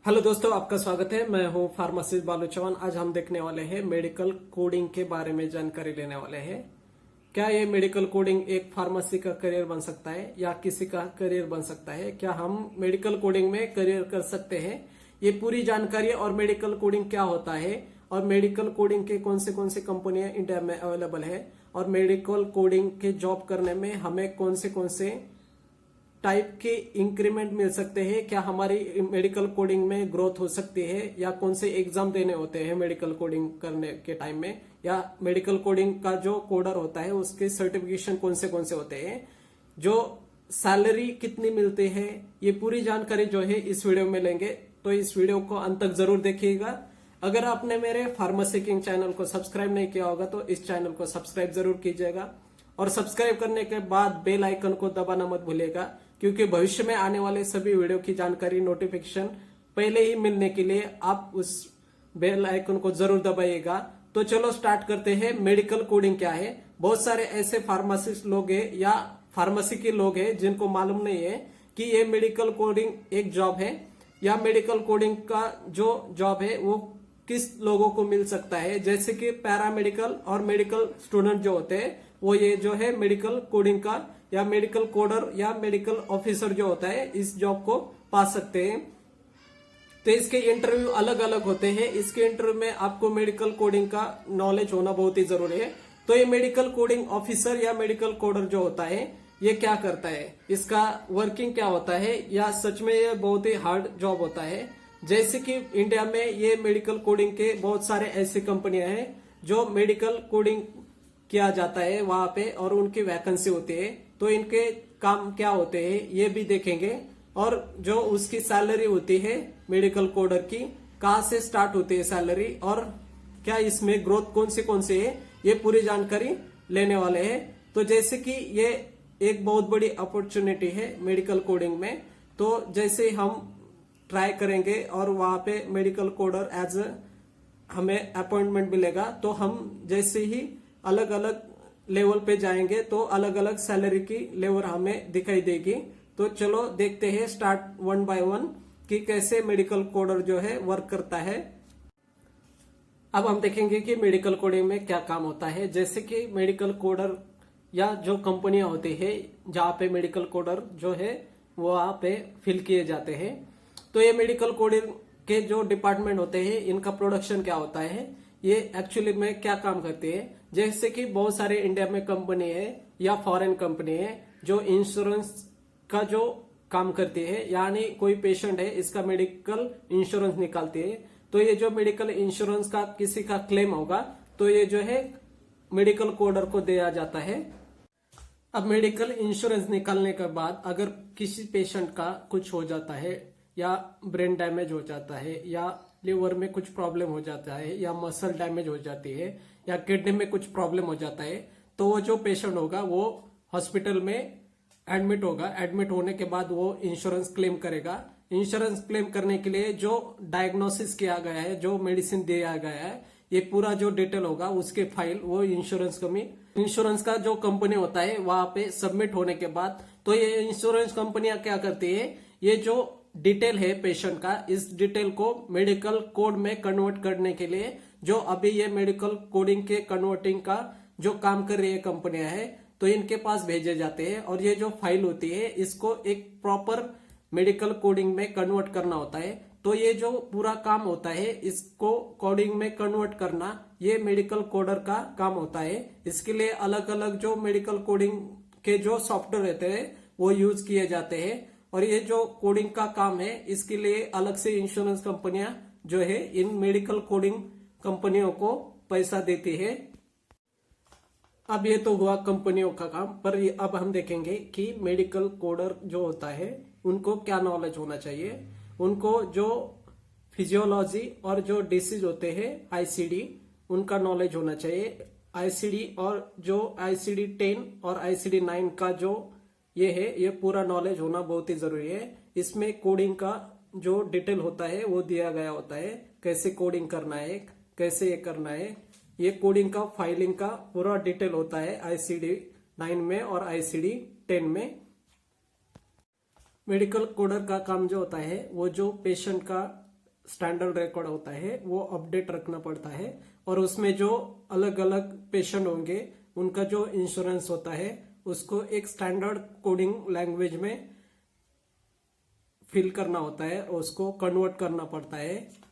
Hello दोस्तों, आपका स्वागत है। मैं हूं फार्मासिस्ट बालू चौहान। आज हम देखने वाले हैं मेडिकल कोडिंग के बारे में जानकारी लेने वाले हैं। क्या ये मेडिकल कोडिंग एक फार्मेसी का करियर बन सकता है या किसी का करियर बन सकता है? क्या हम मेडिकल कोडिंग में करियर कर सकते हैं? ये पूरी जानकारी और मेडिकल कोडिंग क्या होता है और मेडिकल कोडिंग के कौन से कंपनियां इंडिया में अवेलेबल है और मेडिकल कोडिंग के जॉब करने में हमें कौन से टाइप के इंक्रीमेंट मिल सकते हैं, क्या हमारी मेडिकल कोडिंग में ग्रोथ हो सकती है, या कौन से एग्जाम देने होते हैं मेडिकल कोडिंग करने के टाइम में, या मेडिकल कोडिंग का जो कोडर होता है उसके सर्टिफिकेशन कौन से होते हैं, जो सैलरी कितनी मिलती है, ये पूरी जानकारी जो है इस वीडियो में लेंगे। तो इस वीडियो को अंत तक जरूर देखिएगा। अगर आपने मेरे फार्मेसी किंग चैनल को सब्सक्राइब नहीं किया होगा तो इस चैनल को सब्सक्राइब जरूर कीजिएगा और सब्सक्राइब करने के बाद बेल आइकन को दबाना मत भूलिएगा, क्योंकि भविष्य में आने वाले सभी वीडियो की जानकारी नोटिफिकेशन पहले ही मिलने के लिए आप उस बेल आइकन को जरूर दबाइएगा। तो चलो स्टार्ट करते हैं। मेडिकल कोडिंग क्या है? बहुत सारे ऐसे फार्मासिस्ट लोग हैं या फार्मेसी के लोग हैं जिनको मालूम नहीं है कि ये मेडिकल कोडिंग एक जॉब है, या मेडिकल कोडिंग का जो जॉब है वो किस लोगों को मिल सकता है। जैसे कि पैरामेडिकल और मेडिकल स्टूडेंट जो होते हैं वो ये जो है मेडिकल कोडिंग का या मेडिकल कोडर या मेडिकल ऑफिसर जो होता है इस जॉब को पा सकते हैं। तो इसके इंटरव्यू अलग अलग होते हैं। इसके इंटरव्यू में आपको मेडिकल कोडिंग का नॉलेज होना बहुत ही जरूरी है। तो ये मेडिकल कोडिंग ऑफिसर या मेडिकल कोडर जो होता है ये क्या करता है, इसका वर्किंग क्या होता है, या सच में ये बहुत ही हार्ड जॉब होता है। जैसे कि इंडिया में ये मेडिकल कोडिंग के बहुत सारे ऐसी कंपनियां हैं जो मेडिकल कोडिंग किया जाता है वहां पे और उनकी वैकेंसी होती है। तो इनके काम क्या होते हैं ये भी देखेंगे, और जो उसकी सैलरी होती है मेडिकल कोडर की, कहाँ से स्टार्ट होती है सैलरी, और क्या इसमें ग्रोथ कौन सी है, ये पूरी जानकारी लेने वाले हैं। तो जैसे कि ये एक बहुत बड़ी अपॉर्चुनिटी है मेडिकल कोडिंग में। तो जैसे हम ट्राई करेंगे और वहां पे मेडिकल कोडर एज हमें अपॉइंटमेंट मिलेगा, तो हम जैसे ही अलग अलग लेवल पे जाएंगे तो अलग अलग सैलरी की लेवल हमें दिखाई देगी। तो चलो देखते हैं स्टार्ट वन बाय वन कि कैसे मेडिकल कोडर जो है वर्क करता है। अब हम देखेंगे कि मेडिकल कोडिंग में क्या काम होता है। जैसे कि मेडिकल कोडर या जो कंपनियां होती है जहां पे मेडिकल कोडर जो है वो वहां पे फिल किए जाते हैं। तो ये मेडिकल कोडिंग के जो डिपार्टमेंट होते हैं इनका प्रोडक्शन क्या होता है, ये एक्चुअली में क्या काम करते हैं। जैसे कि बहुत सारे इंडिया में कंपनी है या फॉरेन कंपनी है जो इंश्योरेंस का जो काम करती है, यानी कोई पेशेंट है इसका मेडिकल इंश्योरेंस निकालती है। तो ये जो मेडिकल इंश्योरेंस का किसी का क्लेम होगा तो ये जो है मेडिकल कोडर को दिया जाता है। अब मेडिकल इंश्योरेंस निकालने के बाद अगर किसी पेशेंट का कुछ हो जाता है, या ब्रेन डैमेज हो जाता है, या लिवर में कुछ प्रॉब्लम हो जाता है, या मसल डैमेज हो जाती है, या किडनी में कुछ प्रॉब्लम हो जाता है, तो वो जो पेशेंट होगा वो हॉस्पिटल में एडमिट होगा। एडमिट होने के बाद वो इंश्योरेंस क्लेम करेगा। इंश्योरेंस क्लेम करने के लिए जो डायग्नोसिस किया गया है, जो मेडिसिन दिया गया है, ये पूरा जो डिटेल होगा उसके फाइल वो इंश्योरेंस का जो कंपनी होता है वहां पे सबमिट होने के बाद, तो ये इंश्योरेंस कंपनियां क्या करती है, ये जो डिटेल है पेशेंट का, इस डिटेल को मेडिकल कोड में कन्वर्ट करने के लिए, जो अभी ये मेडिकल कोडिंग के कन्वर्टिंग का जो काम कर रही है कंपनियां है, तो इनके पास भेजे जाते हैं। और ये जो फाइल होती है इसको एक प्रॉपर मेडिकल कोडिंग में कन्वर्ट करना होता है। तो ये जो पूरा काम होता है इसको कोडिंग में कन्वर्ट करना, ये मेडिकल कोडर का काम होता है। इसके लिए अलग अलग जो मेडिकल कोडिंग के जो सॉफ्टवेयर रहते हैं वो यूज किए जाते हैं। और ये जो कोडिंग का काम है इसके लिए अलग से इंश्योरेंस कंपनियां जो है इन मेडिकल कोडिंग कंपनियों को पैसा देती है। अब ये तो हुआ कंपनियों का काम, पर अब हम देखेंगे कि मेडिकल कोडर जो होता है उनको क्या नॉलेज होना चाहिए। उनको जो फिजियोलॉजी और जो डिसीज होते हैं आईसीडी, उनका नॉलेज होना चाहिए। आईसीडी और जो आईसीडी 10 और आईसीडी 9 का जो ये है, ये पूरा नॉलेज होना बहुत ही जरूरी है। इसमें कोडिंग का जो डिटेल होता है वो दिया गया होता है, कैसे कोडिंग करना है, कैसे ये करना है। ये कोडिंग का फाइलिंग का पूरा डिटेल होता है आईसीडी 9 में और आईसीडी 10 में। मेडिकल कोडर का काम जो होता है वो जो पेशेंट का स्टैंडर्ड रिकॉर्ड होता है वो अपडेट रखना पड़ता है, और उसमें जो अलग अलग पेशेंट होंगे उनका जो इंश्योरेंस होता है उसको एक स्टैंडर्ड कोडिंग लैंग्वेज में फिल करना होता है और उसको कन्वर्ट करना पड़ता है।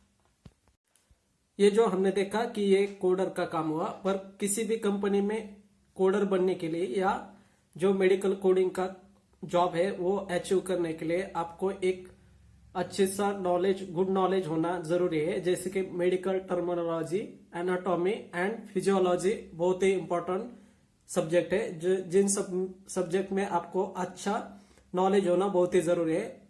ये जो हमने देखा कि ये कोडर का काम हुआ, पर किसी भी कंपनी में कोडर बनने के लिए या जो मेडिकल कोडिंग का जॉब है वो अचीव करने के लिए आपको एक अच्छे सा नॉलेज, गुड नॉलेज होना जरूरी है। जैसे कि medical terminology, anatomy and physiology बहुत ही इंपॉर्टेंट सब्जेक्ट है, जिन सब सब्जेक्ट में आपको अच्छा नॉलेज होना बहुत ही जरूरी है।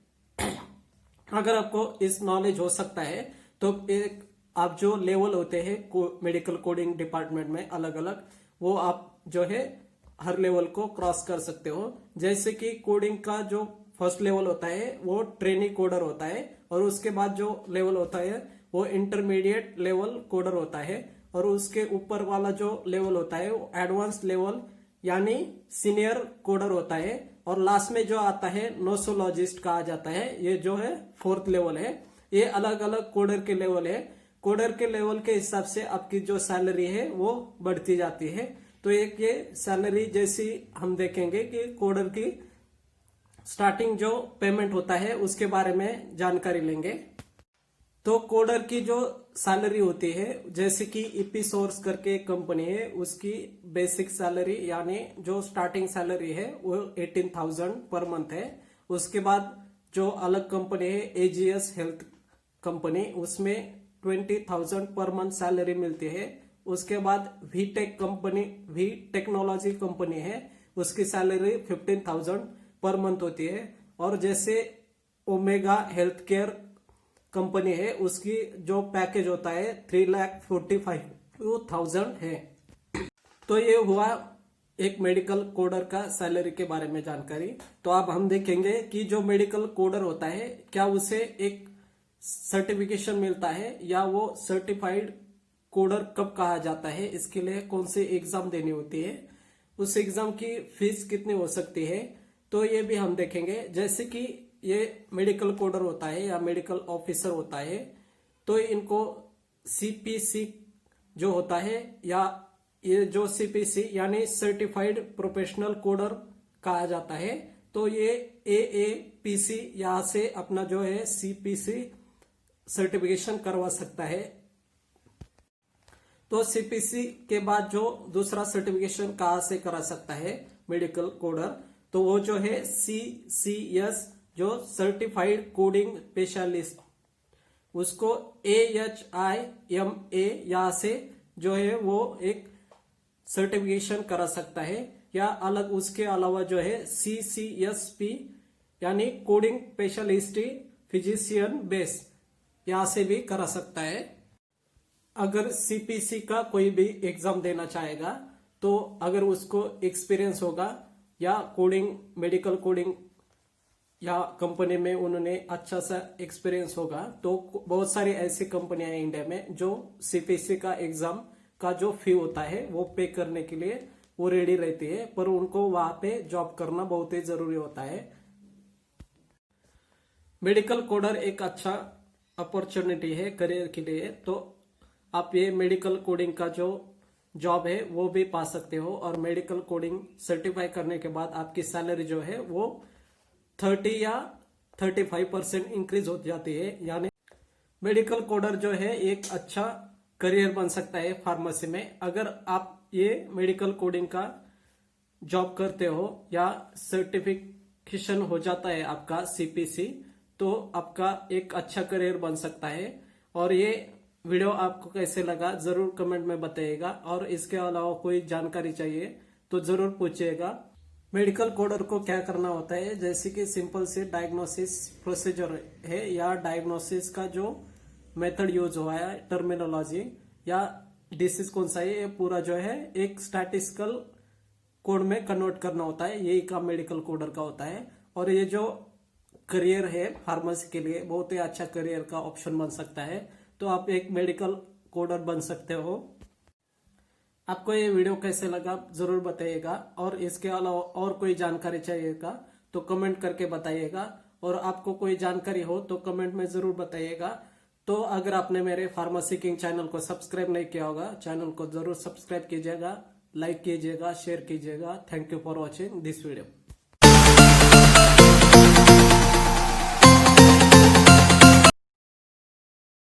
अगर आपको इस नॉलेज हो सकता है तो एक आप जो लेवल होते हैं मेडिकल कोडिंग डिपार्टमेंट में अलग अलग, वो आप जो है हर लेवल को क्रॉस कर सकते हो। जैसे कि कोडिंग का जो फर्स्ट लेवल होता है वो ट्रेनी कोडर होता है, और उसके बाद जो लेवल होता है वो इंटरमीडिएट लेवल कोडर होता है, और उसके ऊपर वाला जो लेवल होता है वो एडवांस लेवल यानी सीनियर कोडर होता है, और लास्ट में जो आता है नोसोलॉजिस्ट कहा जाता है, ये जो है फोर्थ लेवल है। ये अलग अलग कोडर के लेवल है। कोडर के लेवल के हिसाब से आपकी जो सैलरी है वो बढ़ती जाती है। तो एक ये सैलरी जैसी हम देखेंगे कि कोडर की स्टार्टिंग जो पेमेंट होता है उसके बारे में जानकारी लेंगे। तो कोडर की जो सैलरी होती है, जैसे कि इपीसोर्स करके एक कंपनी है, उसकी बेसिक सैलरी यानी जो स्टार्टिंग सैलरी है वो 18,000 पर मंथ है। उसके बाद जो अलग कंपनी है एजीएस हेल्थ कंपनी, उसमें 20,000 पर मंथ सैलरी मिलती है। उसके बाद Vtech company, V technology company है, उसकी सैलरी 15,000 पर मंथ होती है। और जैसे ओमेगा हेल्थ केयर कंपनी है, उसकी जो पैकेज होता है 3,45,000 है। तो ये हुआ एक मेडिकल कोडर का सैलरी के बारे में जानकारी। तो अब हम देखेंगे कि जो मेडिकल कोडर होता है क्या उसे एक सर्टिफिकेशन मिलता है, या वो सर्टिफाइड कोडर कब कहा जाता है, इसके लिए कौन सी एग्जाम देनी होती है, उस एग्जाम की फीस कितनी हो सकती है, तो ये भी हम देखेंगे। जैसे कि ये मेडिकल कोडर होता है या मेडिकल ऑफिसर होता है, तो इनको सीपीसी जो होता है, या ये जो सीपीसी यानी सर्टिफाइड प्रोफेशनल कोडर कहा जाता है, तो ये एएपीसी यहां से अपना जो है सीपीसी सर्टिफिकेशन करवा सकता है। तो सीपीसी के बाद जो दूसरा सर्टिफिकेशन कहां से करा सकता है मेडिकल कोडर, तो वो जो है सीसीएस जो सर्टिफाइड कोडिंग स्पेशलिस्ट, उसको AHIMA यहां से जो है वो एक सर्टिफिकेशन करा सकता है, या अलग उसके अलावा जो है CCSP यानी कोडिंग स्पेशलिस्ट फिजिशियन बेस, यहां से भी करा सकता है। अगर सीपीसी का कोई भी एग्जाम देना चाहेगा, तो अगर उसको एक्सपीरियंस होगा या कोडिंग, मेडिकल कोडिंग या कंपनी में उन्होंने अच्छा सा एक्सपीरियंस होगा, तो बहुत सारी ऐसी कंपनियां हैं इंडिया में जो सीपीसी का एग्जाम का जो फी होता है वो पे करने के लिए वो रेडी रहती है, पर उनको वहां पे जॉब करना बहुत ही जरूरी होता है। मेडिकल कोडर एक अच्छा अपॉर्चुनिटी है करियर के लिए, तो आप ये मेडिकल कोडिंग का जो जॉब है वो भी पा सकते हो, और मेडिकल कोडिंग सर्टिफाई करने के बाद आपकी सैलरी जो है वो 30 या 35% इंक्रीज हो जाती है। यानी मेडिकल कोडर जो है एक अच्छा करियर बन सकता है फार्मेसी में। अगर आप ये मेडिकल कोडिंग का जॉब करते हो या सर्टिफिकेशन हो जाता है आपका सीपीसी, तो आपका एक अच्छा करियर बन सकता है। और ये वीडियो आपको कैसे लगा जरूर कमेंट में बताइएगा, और इसके अलावा कोई जानकारी चाहिए तो जरूर पूछिएगा। मेडिकल कोडर को क्या करना होता है, जैसे कि सिंपल से डायग्नोसिस प्रोसीजर है या डायग्नोसिस का जो मेथड यूज हुआ है, टर्मिनोलॉजी या डिसीज कौन सा है, ये पूरा जो है एक स्टैटिस्टिकल कोड में कन्वर्ट करना होता है, यही काम मेडिकल कोडर का होता है। और ये जो करियर है फार्मेसी के लिए बहुत ही अच्छा करियर का ऑप्शन बन सकता है, तो आप एक मेडिकल कोडर बन सकते हो। आपको ये वीडियो कैसे लगा जरूर बताइएगा, और इसके अलावा और कोई जानकारी चाहिएगा तो कमेंट करके बताइएगा, और आपको कोई जानकारी हो तो कमेंट में जरूर बताइएगा। तो अगर आपने मेरे फार्मेसी किंग चैनल को सब्सक्राइब नहीं किया होगा, चैनल को जरूर सब्सक्राइब कीजिएगा, लाइक कीजिएगा, शेयर कीजिएगा। Thank you for watching this video.